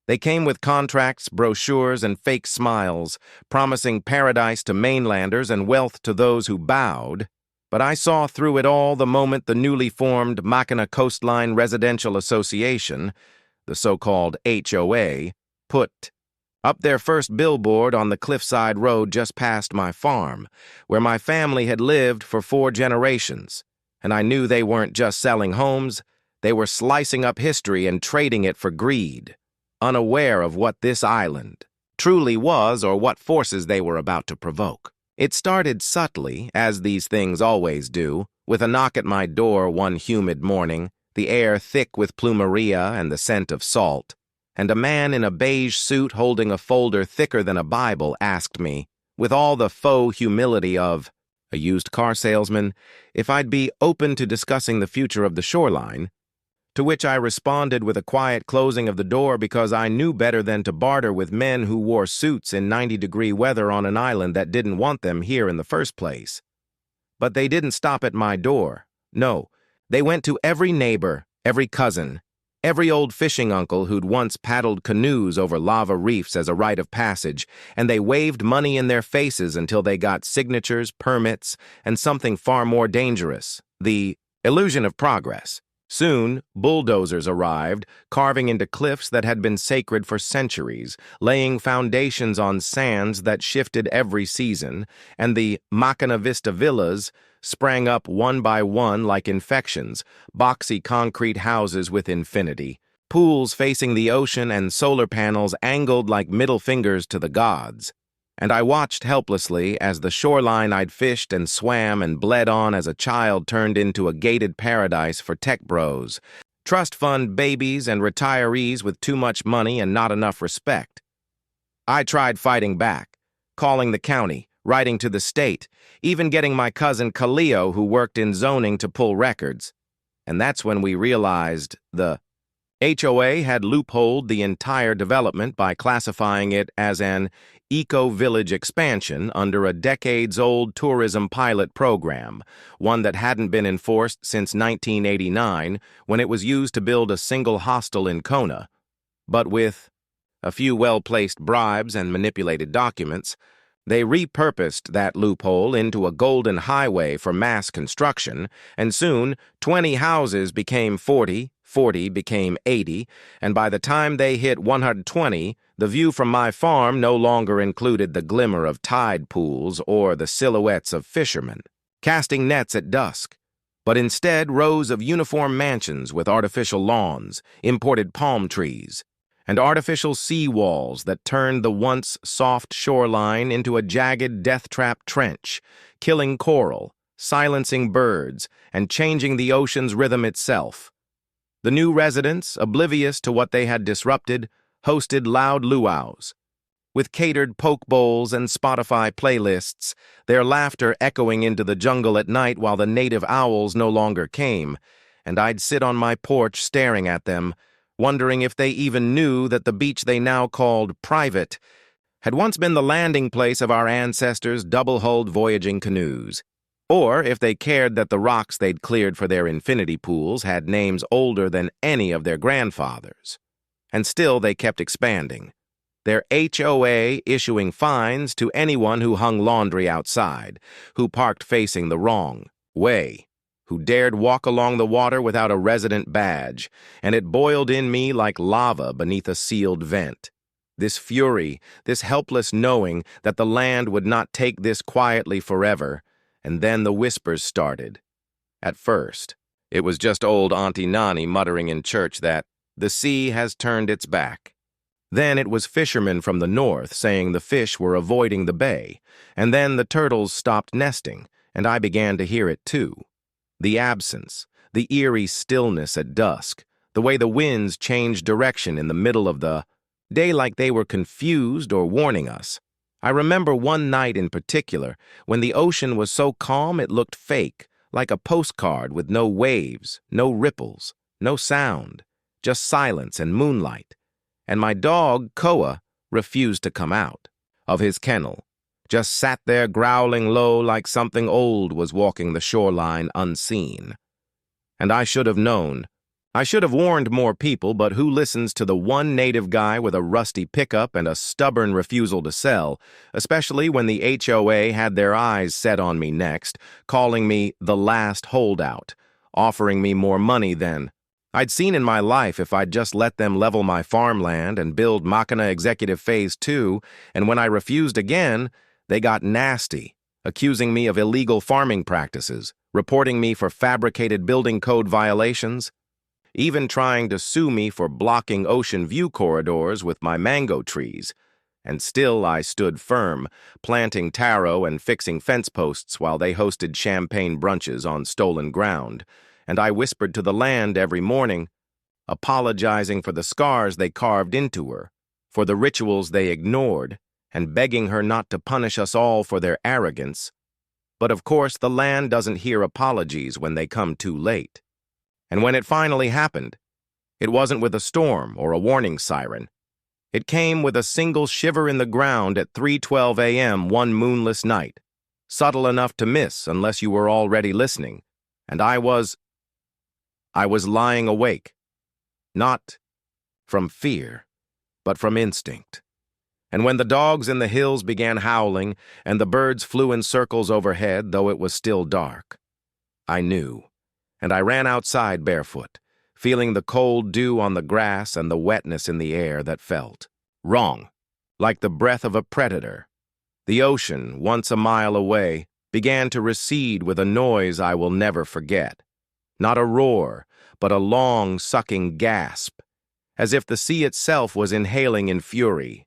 They came with contracts, brochures, and fake smiles, promising paradise to mainlanders and wealth to those who bowed. But I saw through it all the moment the newly formed Makina Coastline Residential Association, the so-called HOA, put up their first billboard on the cliffside road just past my farm, where my family had lived for 4 generations. And I knew they weren't just selling homes, they were slicing up history and trading it for greed, unaware of what this island truly was or what forces they were about to provoke. It started subtly, as these things always do, with a knock at my door one humid morning, the air thick with plumeria and the scent of salt, and a man in a beige suit holding a folder thicker than a Bible asked me, with all the faux humility of a used car salesman, if I'd be open to discussing the future of the Shoreline, to which I responded with a quiet closing of the door because I knew better than to barter with men who wore suits in 90-degree weather on an island that didn't want them here in the first place. But they didn't stop at my door. No, they went to every neighbor, every cousin, every old fishing uncle who'd once paddled canoes over lava reefs as a rite of passage, and they waved money in their faces until they got signatures, permits, and something far more dangerous, the illusion of progress. Soon, bulldozers arrived, carving into cliffs that had been sacred for centuries, laying foundations on sands that shifted every season, and the Makina Vista villas sprang up one by one like infections, boxy concrete houses with infinity, pools facing the ocean and solar panels angled like middle fingers to the gods. And I watched helplessly as the shoreline I'd fished and swam and bled on as a child turned into a gated paradise for tech bros, trust fund babies and retirees with too much money and not enough respect. I tried fighting back, calling the county, writing to the state, even getting my cousin Khalil, who worked in zoning, to pull records. And that's when we realized the HOA had loopholed the entire development by classifying it as an eco-village expansion under a decades-old tourism pilot program, one that hadn't been enforced since 1989 when it was used to build a single hostel in Kona. But with a few well-placed bribes and manipulated documents, they repurposed that loophole into a golden highway for mass construction, and soon 20 houses became 40, 40 became 80, and by the time they hit 120, the view from my farm no longer included the glimmer of tide pools or the silhouettes of fishermen casting nets at dusk, but instead rows of uniform mansions with artificial lawns, imported palm trees, and artificial sea walls that turned the once soft shoreline into a jagged death-trap trench, killing coral, silencing birds, and changing the ocean's rhythm itself. The new residents, oblivious to what they had disrupted, hosted loud luau's. With catered poke bowls and Spotify playlists, their laughter echoing into the jungle at night while the native owls no longer came, and I'd sit on my porch staring at them, wondering if they even knew that the beach they now called private had once been the landing place of our ancestors' double-hulled voyaging canoes, or if they cared that the rocks they'd cleared for their infinity pools had names older than any of their grandfathers. And still they kept expanding, their HOA issuing fines to anyone who hung laundry outside, who parked facing the wrong way, who dared walk along the water without a resident badge, and it boiled in me like lava beneath a sealed vent. This fury, this helpless knowing that the land would not take this quietly forever, and then the whispers started. At first, it was just old Auntie Nani muttering in church that the sea has turned its back. Then it was fishermen from the north saying the fish were avoiding the bay, and then the turtles stopped nesting, and I began to hear it too. The absence, the eerie stillness at dusk, the way the winds changed direction in the middle of the day like they were confused or warning us. I remember one night in particular when the ocean was so calm it looked fake, like a postcard with no waves, no ripples, no sound, just silence and moonlight. And my dog, Koa, refused to come out of his kennel, just sat there growling low like something old was walking the shoreline unseen. And I should have known. I should have warned more people, but who listens to the one native guy with a rusty pickup and a stubborn refusal to sell, especially when the HOA had their eyes set on me next, calling me the last holdout, offering me more money than I'd seen in my life if I'd just let them level my farmland and build Machina Executive Phase 2, and when I refused again, they got nasty, accusing me of illegal farming practices, reporting me for fabricated building code violations, even trying to sue me for blocking ocean view corridors with my mango trees. And still I stood firm, planting taro and fixing fence posts while they hosted champagne brunches on stolen ground. And I whispered to the land every morning, apologizing for the scars they carved into her, for the rituals they ignored, and begging her not to punish us all for their arrogance. But of course the land doesn't hear apologies when they come too late. And when it finally happened, it wasn't with a storm or a warning siren. It came with a single shiver in the ground at 3:12 a.m. one moonless night, subtle enough to miss unless you were already listening, and I was lying awake, not from fear, but from instinct. And when the dogs in the hills began howling and the birds flew in circles overhead, though it was still dark, I knew. And I ran outside barefoot, feeling the cold dew on the grass and the wetness in the air that felt wrong, like the breath of a predator. The ocean, once a mile away, began to recede with a noise I will never forget. Not a roar, but a long, sucking gasp, as if the sea itself was inhaling in fury.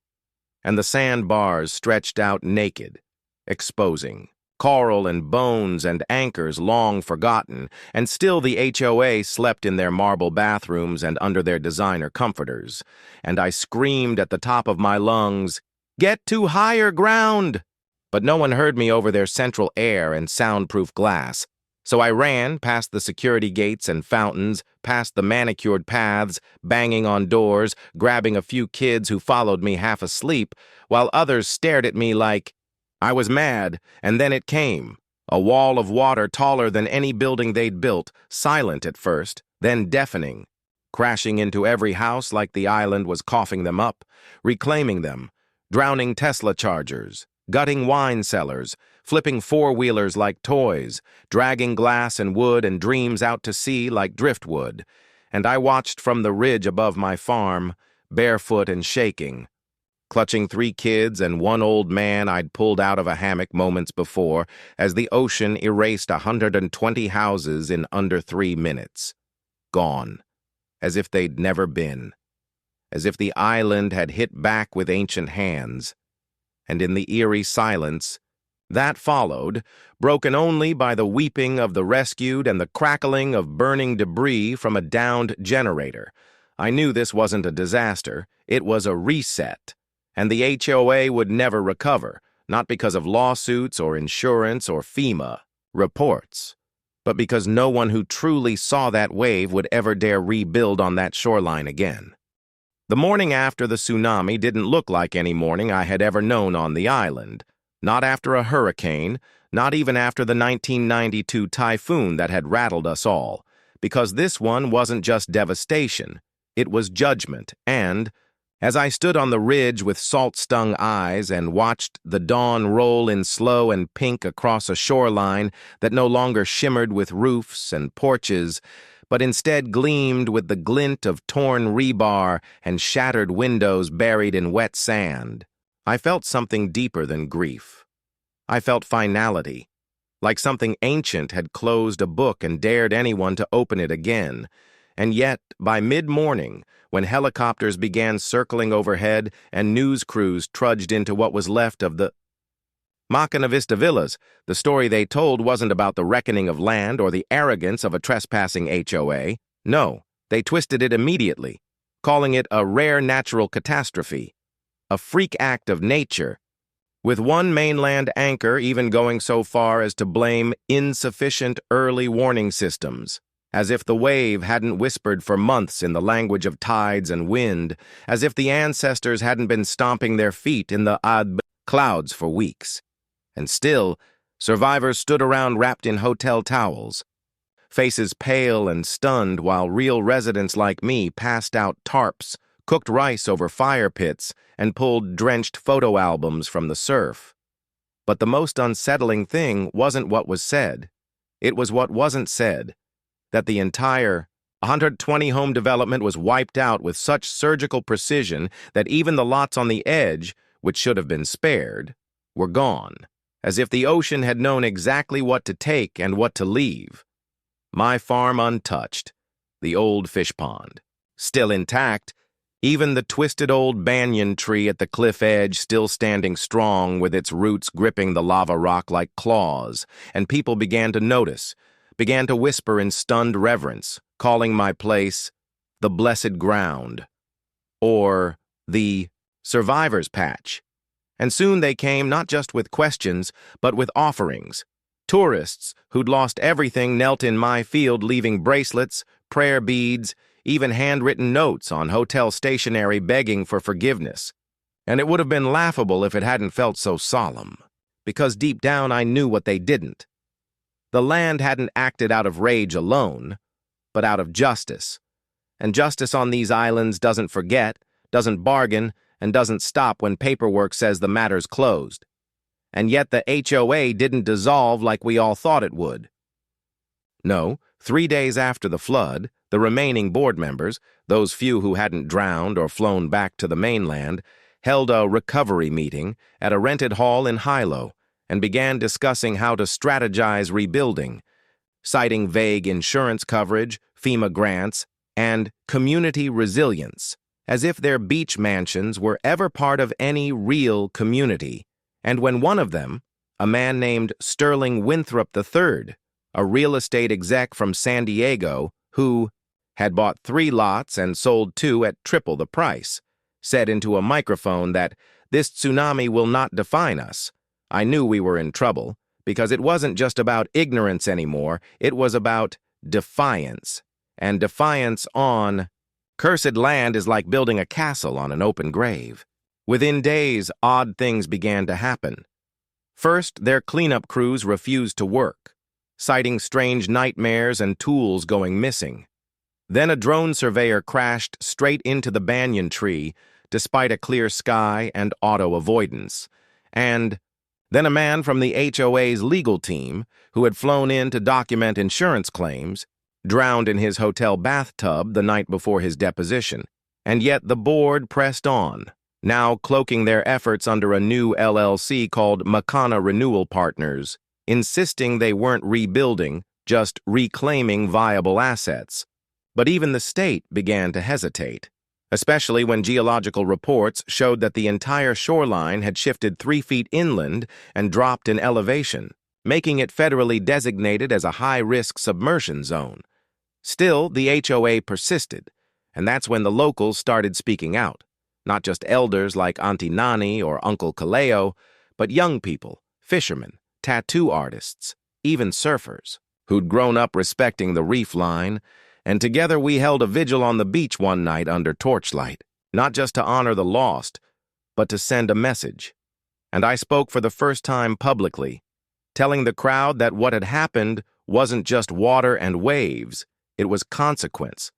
And the sandbars stretched out naked, exposing coral and bones and anchors long forgotten, and still the HOA slept in their marble bathrooms and under their designer comforters. And I screamed at the top of my lungs, "Get to higher ground!" But no one heard me over their central air and soundproof glass. So I ran past the security gates and fountains, past the manicured paths, banging on doors, grabbing a few kids who followed me half asleep, while others stared at me like I was mad. And then it came, a wall of water taller than any building they'd built, silent at first, then deafening, crashing into every house like the island was coughing them up, reclaiming them, drowning Tesla chargers, gutting wine cellars, flipping four-wheelers like toys, dragging glass and wood and dreams out to sea like driftwood. And I watched from the ridge above my farm, barefoot and shaking, clutching 3 kids and 1 old man I'd pulled out of a hammock moments before, as the ocean erased 120 houses in under 3 minutes. Gone, as if they'd never been, as if the island had hit back with ancient hands. And in the eerie silence that followed, broken only by the weeping of the rescued and the crackling of burning debris from a downed generator, I knew this wasn't a disaster, it was a reset. And the HOA would never recover, not because of lawsuits or insurance or FEMA reports, but because no one who truly saw that wave would ever dare rebuild on that shoreline again. The morning after the tsunami didn't look like any morning I had ever known on the island. Not after a hurricane, not even after the 1992 typhoon that had rattled us all, because this one wasn't just devastation, it was judgment. And as I stood on the ridge with salt-stung eyes and watched the dawn roll in slow and pink across a shoreline that no longer shimmered with roofs and porches, but instead gleamed with the glint of torn rebar and shattered windows buried in wet sand, I felt something deeper than grief. I felt finality, like something ancient had closed a book and dared anyone to open it again. And yet, by mid-morning, when helicopters began circling overhead and news crews trudged into what was left of the Machina Vista Villas, the story they told wasn't about the reckoning of land or the arrogance of a trespassing HOA. No, they twisted it immediately, calling it a rare natural catastrophe, a freak act of nature, with one mainland anchor even going so far as to blame insufficient early warning systems, as if the wave hadn't whispered for months in the language of tides and wind, as if the ancestors hadn't been stomping their feet in the clouds for weeks. And still, survivors stood around wrapped in hotel towels, faces pale and stunned while real residents like me passed out tarps, cooked rice over fire pits, and pulled drenched photo albums from the surf. But the most unsettling thing wasn't what was said. It was what wasn't said, that the entire 120-home development was wiped out with such surgical precision that even the lots on the edge, which should have been spared, were gone, as if the ocean had known exactly what to take and what to leave. My farm untouched, the old fish pond still intact, even the twisted old banyan tree at the cliff edge still standing strong with its roots gripping the lava rock like claws, and people began to notice, began to whisper in stunned reverence, calling my place the blessed ground, or the survivor's patch. And soon they came not just with questions, but with offerings. Tourists who'd lost everything knelt in my field leaving bracelets, prayer beads, even handwritten notes on hotel stationery begging for forgiveness. And it would have been laughable if it hadn't felt so solemn, because deep down I knew what they didn't. The land hadn't acted out of rage alone, but out of justice. And justice on these islands doesn't forget, doesn't bargain, and doesn't stop when paperwork says the matter's closed. And yet the HOA didn't dissolve like we all thought it would. No, 3 days after the flood, the remaining board members, those few who hadn't drowned or flown back to the mainland, held a recovery meeting at a rented hall in Hilo and began discussing how to strategize rebuilding, citing vague insurance coverage, FEMA grants, and community resilience, as if their beach mansions were ever part of any real community. And when one of them, a man named Sterling Winthrop III, a real estate exec from San Diego who had bought 3 lots and sold 2 at triple the price, said into a microphone that this tsunami will not define us, I knew we were in trouble, because it wasn't just about ignorance anymore, it was about defiance. And defiance on cursed land is like building a castle on an open grave. Within days, odd things began to happen. First, their cleanup crews refused to work, citing strange nightmares and tools going missing. Then a drone surveyor crashed straight into the banyan tree, despite a clear sky and auto avoidance. And then a man from the HOA's legal team, who had flown in to document insurance claims, drowned in his hotel bathtub the night before his deposition. And yet the board pressed on, now cloaking their efforts under a new LLC called Makana Renewal Partners, insisting they weren't rebuilding, just reclaiming viable assets. But even the state began to hesitate, especially when geological reports showed that the entire shoreline had shifted 3 feet inland and dropped in elevation, making it federally designated as a high-risk submersion zone. Still, the HOA persisted, and that's when the locals started speaking out, not just elders like Auntie Nani or Uncle Kaleo, but young people, fishermen, tattoo artists, even surfers, who'd grown up respecting the reef line, and together we held a vigil on the beach one night under torchlight, not just to honor the lost, but to send a message. And I spoke for the first time publicly, telling the crowd that what had happened wasn't just water and waves, it was consequence,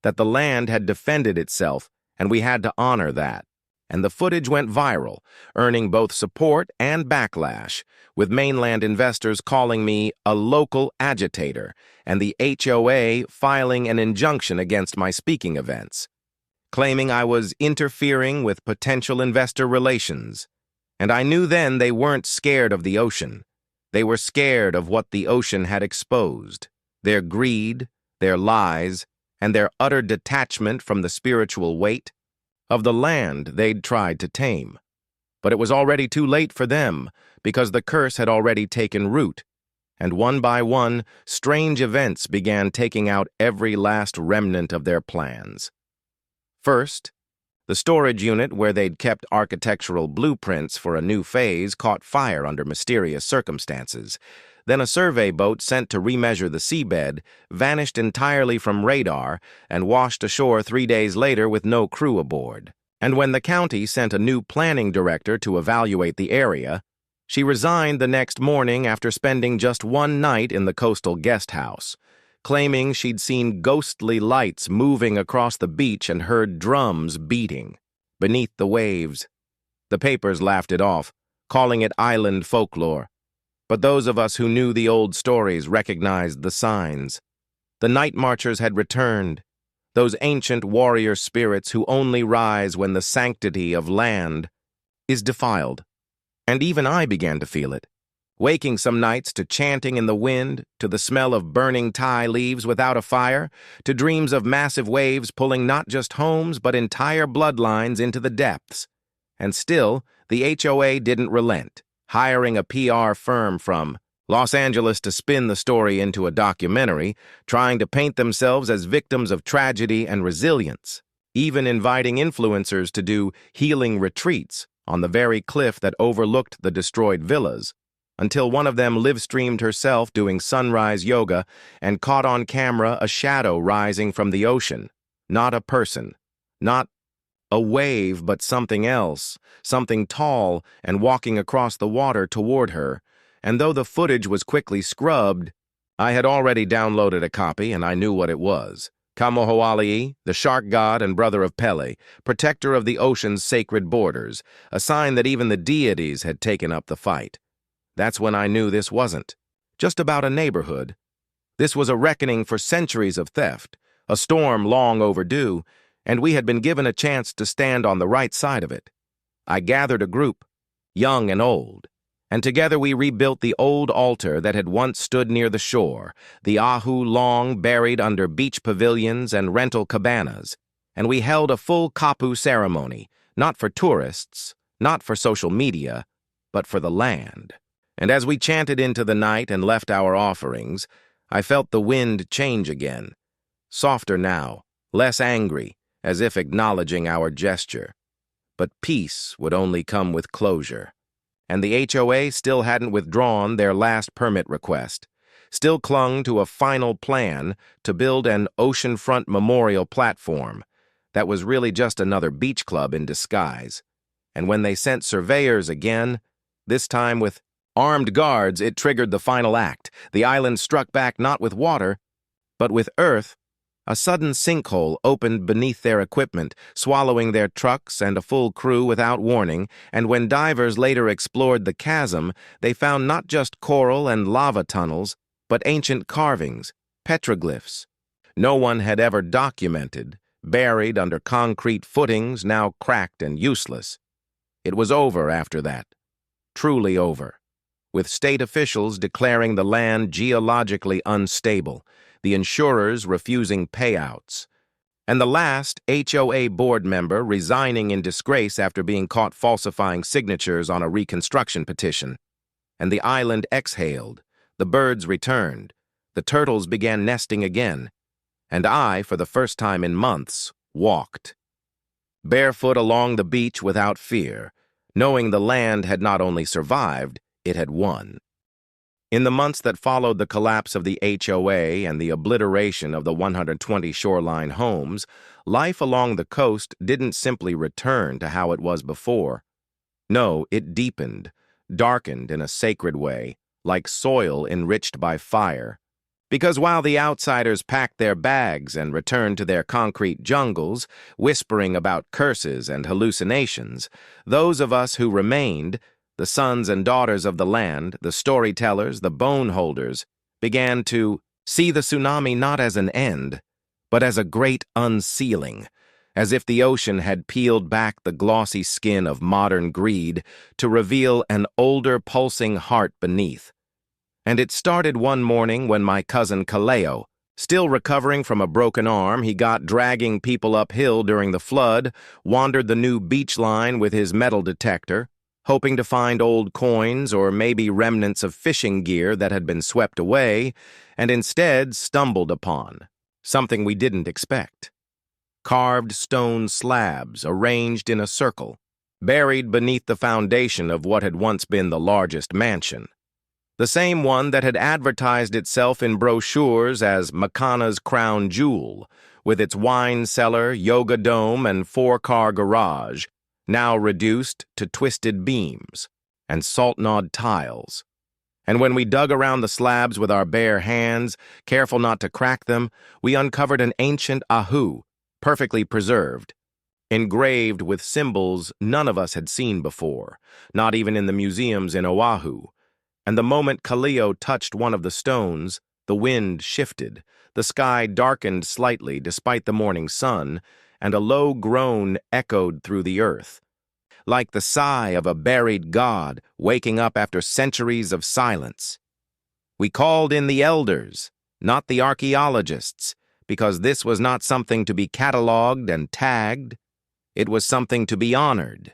that the land had defended itself, and we had to honor that. And the footage went viral, earning both support and backlash, with mainland investors calling me a local agitator, and the HOA filing an injunction against my speaking events, claiming I was interfering with potential investor relations. And I knew then they weren't scared of the ocean. They were scared of what the ocean had exposed, their greed, their lies, and their utter detachment from the spiritual weight of the land they'd tried to tame. But it was already too late for them, because the curse had already taken root, and one by one, strange events began taking out every last remnant of their plans. First, the storage unit where they'd kept architectural blueprints for a new phase caught fire under mysterious circumstances. Then a survey boat sent to remeasure the seabed vanished entirely from radar and washed ashore 3 days later with no crew aboard. And when the county sent a new planning director to evaluate the area, she resigned the next morning after spending just 1 night in the coastal guest house, claiming she'd seen ghostly lights moving across the beach and heard drums beating beneath the waves. The papers laughed it off, calling it island folklore. But those of us who knew the old stories recognized the signs. The night marchers had returned, those ancient warrior spirits who only rise when the sanctity of land is defiled. And even I began to feel it, waking some nights to chanting in the wind, to the smell of burning Thai leaves without a fire, to dreams of massive waves pulling not just homes but entire bloodlines into the depths. And still, the HOA didn't relent, hiring a PR firm from Los Angeles to spin the story into a documentary, trying to paint themselves as victims of tragedy and resilience, even inviting influencers to do healing retreats on the very cliff that overlooked the destroyed villas, until one of them live-streamed herself doing sunrise yoga and caught on camera a shadow rising from the ocean. Not a person, not a wave, but something else, something tall and walking across the water toward her. And though the footage was quickly scrubbed, I had already downloaded a copy and I knew what it was. Kamohoali'i, the shark god and brother of Pele, protector of the ocean's sacred borders, a sign that even the deities had taken up the fight. That's when I knew this wasn't just about a neighborhood. This was a reckoning for centuries of theft, a storm long overdue, and we had been given a chance to stand on the right side of it. I gathered a group, young and old, and together we rebuilt the old altar that had once stood near the shore, the ahu long buried under beach pavilions and rental cabanas, and we held a full kapu ceremony, not for tourists, not for social media, but for the land. And as we chanted into the night and left our offerings, I felt the wind change again, softer now, less angry, as if acknowledging our gesture. But peace would only come with closure. And the HOA still hadn't withdrawn their last permit request, still clung to a final plan to build an oceanfront memorial platform that was really just another beach club in disguise. And when they sent surveyors again, this time with armed guards, it triggered the final act. The island struck back not with water, but with earth. A sudden sinkhole opened beneath their equipment, swallowing their trucks and a full crew without warning, and when divers later explored the chasm, they found not just coral and lava tunnels, but ancient carvings, petroglyphs. No one had ever documented, buried under concrete footings now cracked and useless. It was over after that, truly over, with state officials declaring the land geologically unstable, the insurers refusing payouts, and the last HOA board member resigning in disgrace after being caught falsifying signatures on a reconstruction petition. And the island exhaled, the birds returned, the turtles began nesting again, and I, for the first time in months, walked. Barefoot along the beach without fear, knowing the land had not only survived, it had won. In the months that followed the collapse of the HOA and the obliteration of the 120 Shoreline homes, life along the coast didn't simply return to how it was before. No, it deepened, darkened in a sacred way, like soil enriched by fire. Because while the outsiders packed their bags and returned to their concrete jungles, whispering about curses and hallucinations, those of us who remained, the sons and daughters of the land, the storytellers, the bone holders, began to see the tsunami not as an end, but as a great unsealing, as if the ocean had peeled back the glossy skin of modern greed to reveal an older pulsing heart beneath. And it started one morning when my cousin Kaleo, still recovering from a broken arm he got dragging people uphill during the flood, wandered the new beach line with his metal detector, hoping to find old coins or maybe remnants of fishing gear that had been swept away, and instead stumbled upon something we didn't expect. Carved stone slabs arranged in a circle, buried beneath the foundation of what had once been the largest mansion. The same one that had advertised itself in brochures as Makana's crown jewel, with its wine cellar, yoga dome, and four-car garage, now reduced to twisted beams and salt-gnawed tiles. And when we dug around the slabs with our bare hands, careful not to crack them, we uncovered an ancient ahu, perfectly preserved, engraved with symbols none of us had seen before, not even in the museums in Oahu. And the moment Kaleo touched one of the stones, the wind shifted, the sky darkened slightly despite the morning sun, and a low groan echoed through the earth, like the sigh of a buried god waking up after centuries of silence. We called in the elders, not the archaeologists, because this was not something to be catalogued and tagged. It was something to be honored.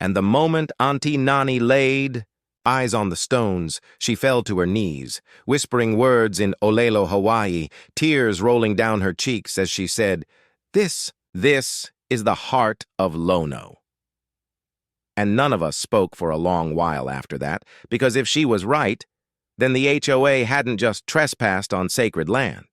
And the moment Auntie Nani laid eyes on the stones, she fell to her knees, whispering words in Olelo, Hawaii, tears rolling down her cheeks as she said, This is the heart of Lono." And none of us spoke for a long while after that, because if she was right, then the HOA hadn't just trespassed on sacred land.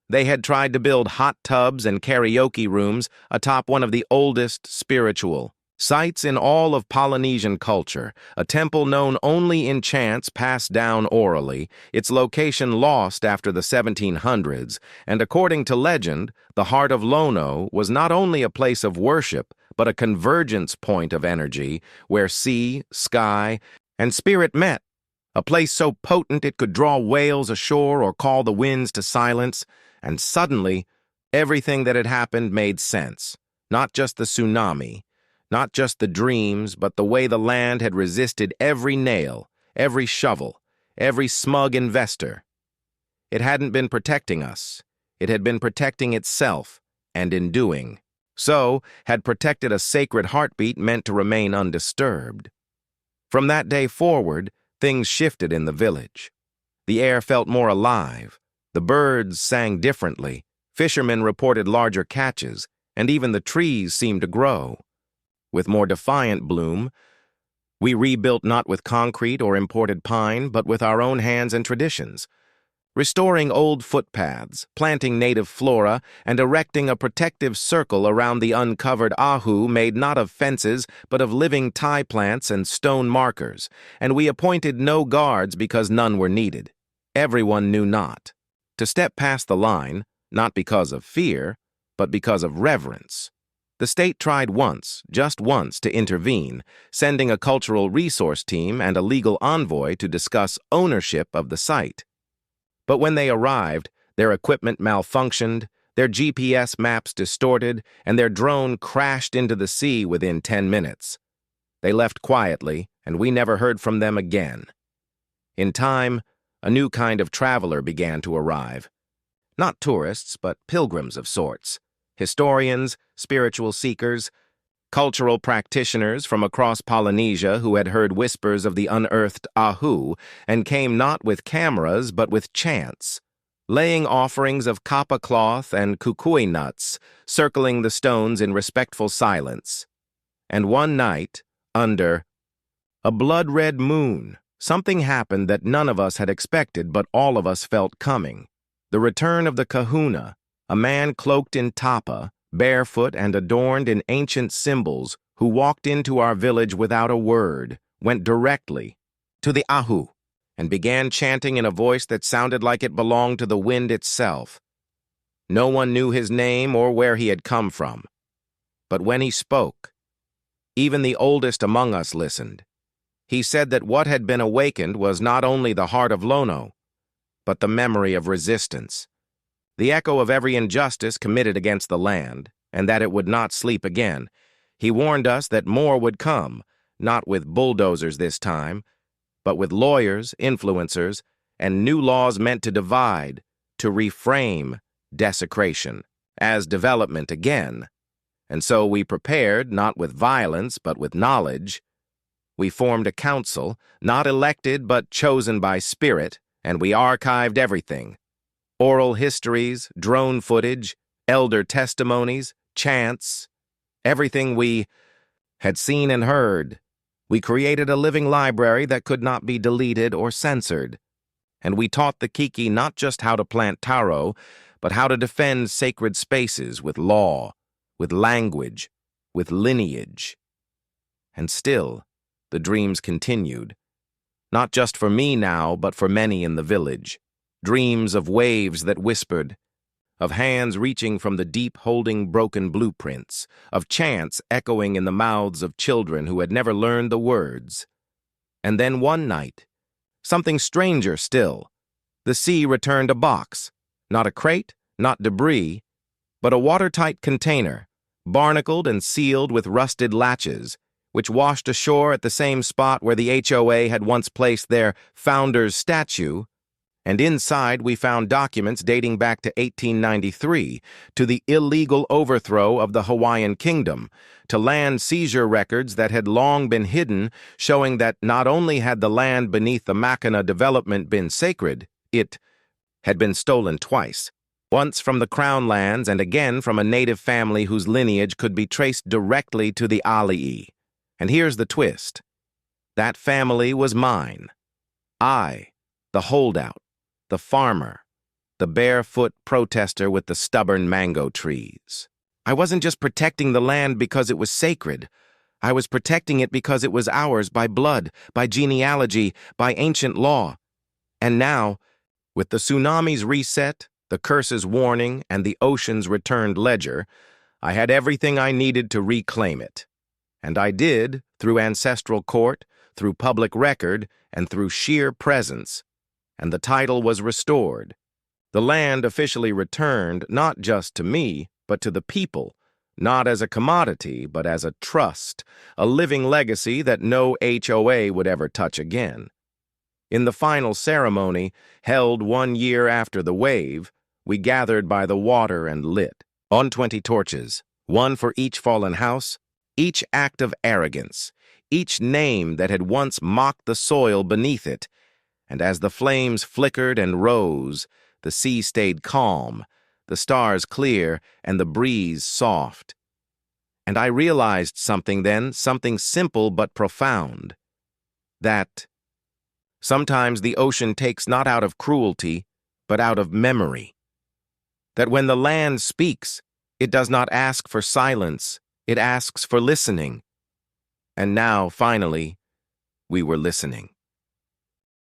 They had tried to build hot tubs and karaoke rooms atop one of the oldest spiritual sites in all of Polynesian culture, a temple known only in chants passed down orally, its location lost after the 1700s, and according to legend, the heart of Lono was not only a place of worship, but a convergence point of energy where sea, sky, and spirit met, a place so potent it could draw whales ashore or call the winds to silence, and suddenly, everything that had happened made sense. Not just the tsunami, not just the dreams, but the way the land had resisted every nail, every shovel, every smug investor. It hadn't been protecting us. It had been protecting itself, and in doing so, had protected a sacred heartbeat meant to remain undisturbed. From that day forward, things shifted in the village. The air felt more alive. The birds sang differently, fishermen reported larger catches, and even the trees seemed to grow. With more defiant bloom, we rebuilt not with concrete or imported pine, but with our own hands and traditions, restoring old footpaths, planting native flora, and erecting a protective circle around the uncovered ahu made not of fences, but of living tie plants and stone markers, and we appointed no guards because none were needed. Everyone knew not to step past the line, not because of fear, but because of reverence. The state tried once, just once, to intervene, sending a cultural resource team and a legal envoy to discuss ownership of the site. But when they arrived, their equipment malfunctioned, their GPS maps distorted, and their drone crashed into the sea within 10 minutes. They left quietly, and we never heard from them again. In time, a new kind of traveler began to arrive. Not tourists, but pilgrims of sorts. Historians, spiritual seekers, cultural practitioners from across Polynesia who had heard whispers of the unearthed ahu and came not with cameras but with chants, laying offerings of kapa cloth and kukui nuts, circling the stones in respectful silence. And one night, under a blood-red moon, something happened that none of us had expected but all of us felt coming. The return of the kahuna, a man cloaked in tapa, barefoot and adorned in ancient symbols, who walked into our village without a word, went directly to the ahu and began chanting in a voice that sounded like it belonged to the wind itself. No one knew his name or where he had come from. But when he spoke, even the oldest among us listened. He said that what had been awakened was not only the heart of Lono, but the memory of resistance, the echo of every injustice committed against the land, and that it would not sleep again. He warned us that more would come, not with bulldozers this time, but with lawyers, influencers, and new laws meant to divide, to reframe desecration as development again. And so we prepared, not with violence, but with knowledge. We formed a council, not elected but chosen by spirit, and we archived everything. Oral histories, drone footage, elder testimonies, chants, everything we had seen and heard. We created a living library that could not be deleted or censored. And we taught the Kiki not just how to plant taro, but how to defend sacred spaces with law, with language, with lineage. And still, the dreams continued. Not just for me now, but for many in the village. Dreams of waves that whispered, of hands reaching from the deep holding broken blueprints, of chants echoing in the mouths of children who had never learned the words. And then one night, something stranger still, the sea returned a box, not a crate, not debris, but a watertight container, barnacled and sealed with rusted latches, which washed ashore at the same spot where the HOA had once placed their founder's statue. And inside we found documents dating back to 1893, to the illegal overthrow of the Hawaiian kingdom, to land seizure records that had long been hidden, showing that not only had the land beneath the Makina development been sacred, it had been stolen twice. Once from the Crown lands and again from a native family whose lineage could be traced directly to the Ali'i. And here's the twist. That family was mine. I, the holdout, the farmer, the barefoot protester with the stubborn mango trees. I wasn't just protecting the land because it was sacred. I was protecting it because it was ours by blood, by genealogy, by ancient law. And now, with the tsunami's reset, the curse's warning, and the ocean's returned ledger, I had everything I needed to reclaim it. And I did, through ancestral court, through public record, and through sheer presence. And the title was restored. The land officially returned not just to me, but to the people, not as a commodity, but as a trust, a living legacy that no HOA would ever touch again. In the final ceremony, held 1 year after the wave, we gathered by the water and lit, on 20 torches, one for each fallen house, each act of arrogance, each name that had once mocked the soil beneath it. And as the flames flickered and rose, the sea stayed calm, the stars clear, and the breeze soft. And I realized something then, something simple but profound. That sometimes the ocean takes not out of cruelty, but out of memory. That when the land speaks, it does not ask for silence, it asks for listening. And now, finally, we were listening.